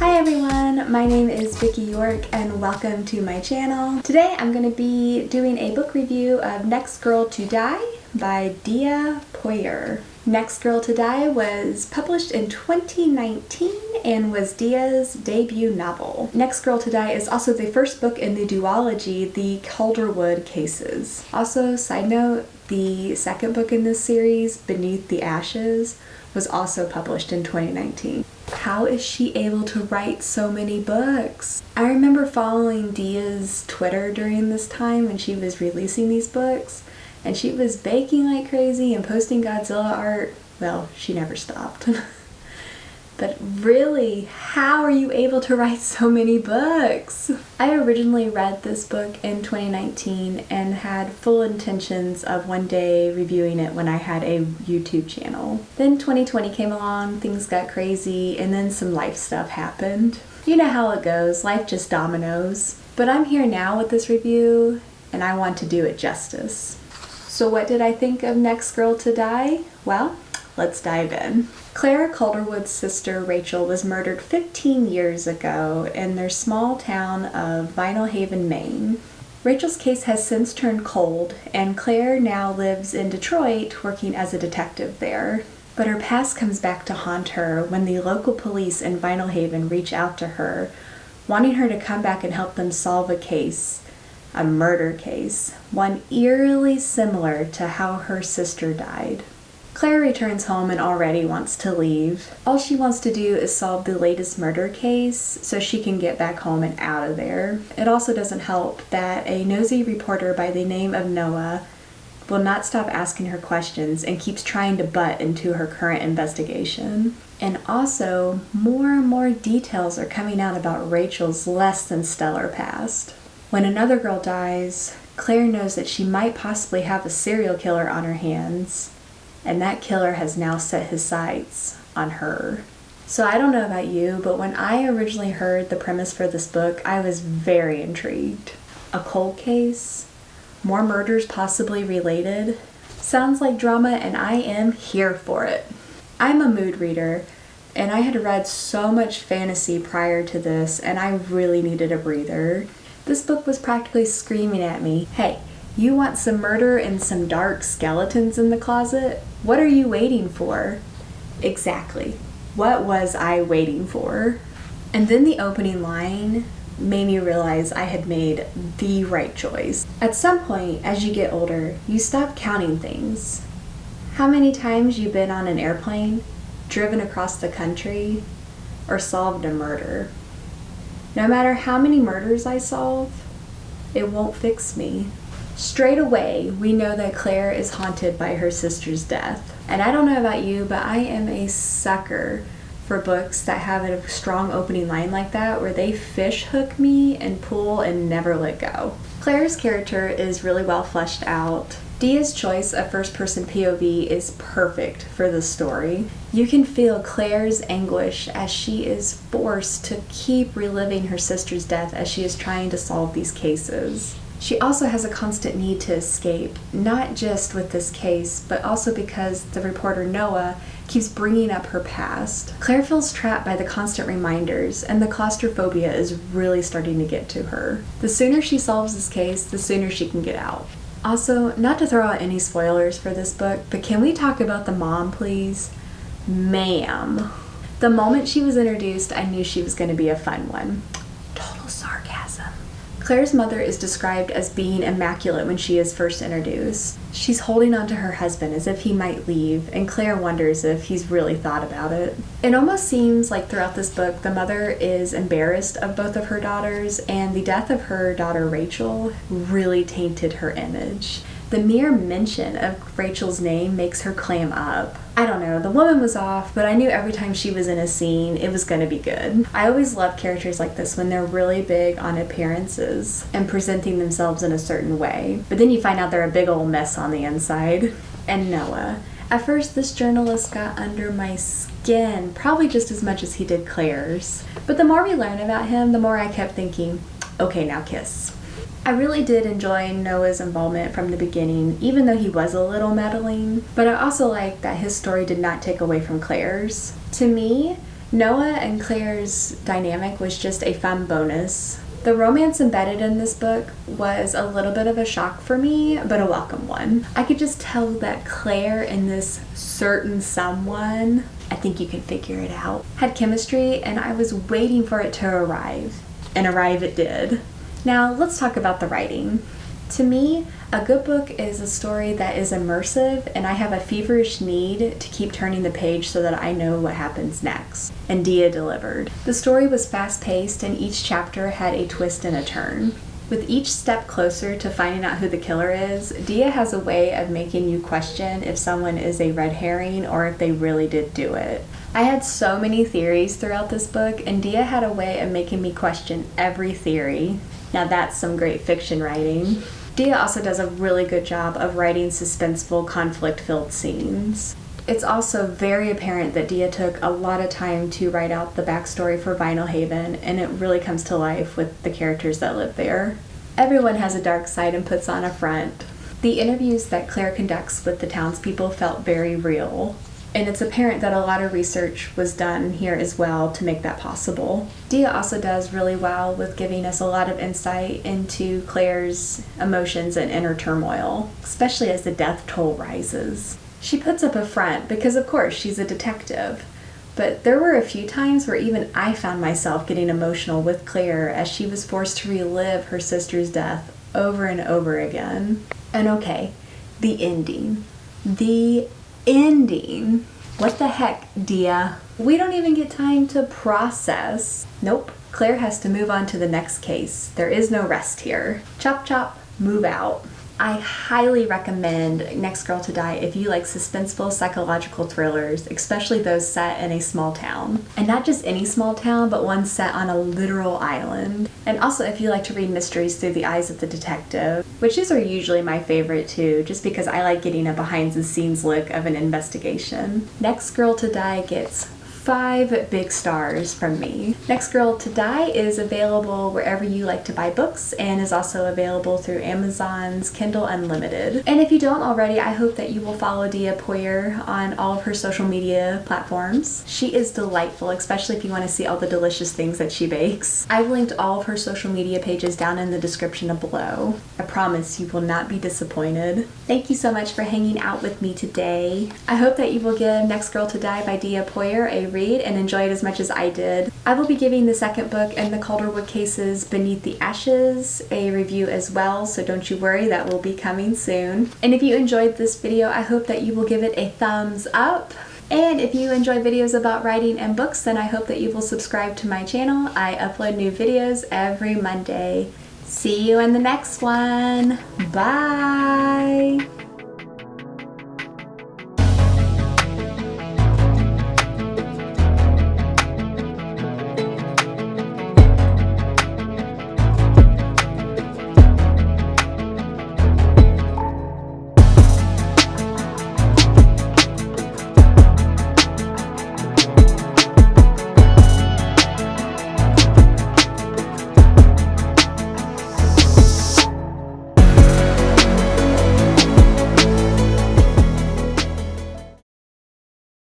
Hi everyone, my name is Vicki York and welcome to my channel. Today I'm going to be doing a book review of Next Girl to Die by Dea Poirier. Next Girl to Die was published in 2019 and was Dea's debut novel. Next Girl to Die is also the first book in the duology, The Calderwood Cases. Also, side note, the second book in this series, Beneath the Ashes, was also published in 2019. How is she able to write so many books? I remember following Dea's Twitter during this time when she was releasing these books, and she was baking like crazy and posting Godzilla art. Well, she never stopped. But really, how are you able to write so many books? I originally read this book in 2019 and had full intentions of one day reviewing it when I had a YouTube channel. Then 2020 came along, things got crazy, and then some life stuff happened. You know how it goes, life just dominoes. But I'm here now with this review, and I want to do it justice. So what did I think of Next Girl to Die? Well, let's dive in. Claire Calderwood's sister Rachel was murdered 15 years ago in their small town of Vinyl Haven, Maine. Rachel's case has since turned cold, and Claire now lives in Detroit working as a detective there. But her past comes back to haunt her when the local police in Vinyl Haven reach out to her, wanting her to come back and help them solve a case, a murder case, one eerily similar to how her sister died. Claire returns home and already wants to leave. All she wants to do is solve the latest murder case so she can get back home and out of there. It also doesn't help that a nosy reporter by the name of Noah will not stop asking her questions and keeps trying to butt into her current investigation. And also, more and more details are coming out about Rachel's less than stellar past. When another girl dies, Claire knows that she might possibly have a serial killer on her hands, and that killer has now set his sights on her. So I don't know about you, but when I originally heard the premise for this book, I was very intrigued. A cold case? More murders possibly related? Sounds like drama, and I am here for it. I'm a mood reader, and I had read so much fantasy prior to this, and I really needed a breather. This book was practically screaming at me, hey, you want some murder and some dark skeletons in the closet? What are you waiting for? Exactly. What was I waiting for? And then the opening line made me realize I had made the right choice. At some point, as you get older, you stop counting things. How many times you've been on an airplane, driven across the country, or solved a murder? No matter how many murders I solve, it won't fix me. Straight away, we know that Claire is haunted by her sister's death. And I don't know about you, but I am a sucker for books that have a strong opening line like that, where they fish hook me and pull and never let go. Claire's character is really well fleshed out. Dea's choice of first-person POV is perfect for the story. You can feel Claire's anguish as she is forced to keep reliving her sister's death as she is trying to solve these cases. She also has a constant need to escape, not just with this case, but also because the reporter Noah keeps bringing up her past. Claire feels trapped by the constant reminders, and the claustrophobia is really starting to get to her. The sooner she solves this case, the sooner she can get out. Also, not to throw out any spoilers for this book, but can we talk about the mom, please? Ma'am. The moment she was introduced, I knew she was going to be a fun one. Total sarcasm. Claire's mother is described as being immaculate when she is first introduced. She's holding on to her husband as if he might leave, and Claire wonders if he's really thought about it. It almost seems like throughout this book, the mother is embarrassed of both of her daughters, and the death of her daughter Rachel really tainted her image. The mere mention of Rachel's name makes her clam up. I don't know, the woman was off, but I knew every time she was in a scene, it was gonna be good. I always love characters like this when they're really big on appearances and presenting themselves in a certain way. But then you find out they're a big old mess on the inside. And Noah. At first, this journalist got under my skin, probably just as much as he did Claire's. But the more we learn about him, the more I kept thinking, okay, now kiss. I really did enjoy Noah's involvement from the beginning, even though he was a little meddling. but I also like that his story did not take away from Claire's. To me, Noah and Claire's dynamic was just a fun bonus. The romance embedded in this book was a little bit of a shock for me, but a welcome one. I could just tell that Claire and this certain someone, I think you can figure it out, had chemistry, and I was waiting for it to arrive. And arrive it did. Now let's talk about the writing. To me, a good book is a story that is immersive, and I have a feverish need to keep turning the page so that I know what happens next. And Dea delivered. The story was fast-paced, and each chapter had a twist and a turn. With each step closer to finding out who the killer is, Dea has a way of making you question if someone is a red herring or if they really did do it. I had so many theories throughout this book, and Dea had a way of making me question every theory. Now that's some great fiction writing. Dea also does a really good job of writing suspenseful, conflict-filled scenes. It's also very apparent that Dea took a lot of time to write out the backstory for Vinyl Haven, and it really comes to life with the characters that live there. Everyone has a dark side and puts on a front. The interviews that Claire conducts with the townspeople felt very real. And it's apparent that a lot of research was done here as well to make that possible. Dea also does really well with giving us a lot of insight into Claire's emotions and inner turmoil, especially as the death toll rises. She puts up a front because, of course, she's a detective. But there were a few times where even I found myself getting emotional with Claire as she was forced to relive her sister's death over and over again. And okay, the ending. The ending. What the heck, Dea? We don't even get time to process. Nope. Claire has to move on to the next case. There is no rest here. Chop chop, move out. I highly recommend Next Girl to Die if you like suspenseful psychological thrillers, especially those set in a small town. And not just any small town, but one set on a literal island. And also if you like to read mysteries through the eyes of the detective, which these are usually my favorite too, just because I like getting a behind the scenes look of an investigation. Next Girl to Die gets 5 big stars from me. Next Girl to Die is available wherever you like to buy books and is also available through Amazon's Kindle Unlimited. And if you don't already, I hope that you will follow Dea Poirier on all of her social media platforms. She is delightful, especially if you want to see all the delicious things that she bakes. I've linked all of her social media pages down in the description below. I promise you will not be disappointed. Thank you so much for hanging out with me today. I hope that you will give Next Girl to Die by Dea Poirier a read and enjoy it as much as I did. I will be giving the second book in the Calderwood Cases Beneath the Ashes a review as well, so don't you worry, that will be coming soon. And if you enjoyed this video, I hope that you will give it a thumbs up. And if you enjoy videos about writing and books, then I hope that you will subscribe to my channel. I upload new videos every Monday. See you in the next one. Bye!